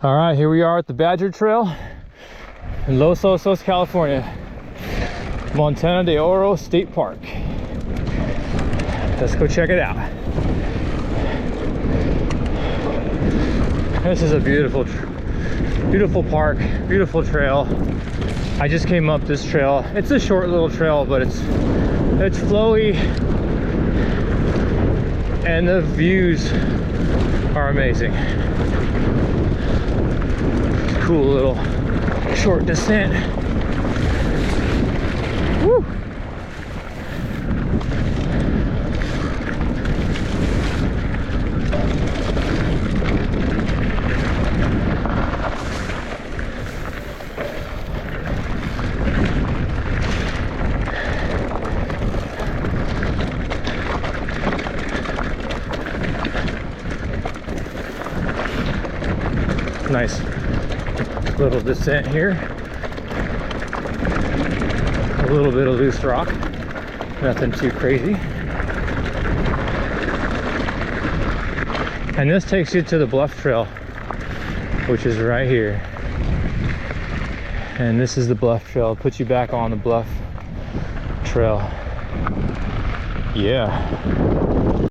All right, here we are at the Badger Trail in Los Osos, California, Montana de Oro State Park. Let's go check it out. This is a beautiful park, beautiful trail. I just came up this trail. It's a short little trail, but it's flowy, and the views are amazing. Cool little short descent. Woo! Nice little descent here. A little bit of loose rock, nothing too crazy. And this takes you to the Bluff Trail, which is right here. And this is the Bluff Trail. It puts you back on the Bluff Trail. Yeah.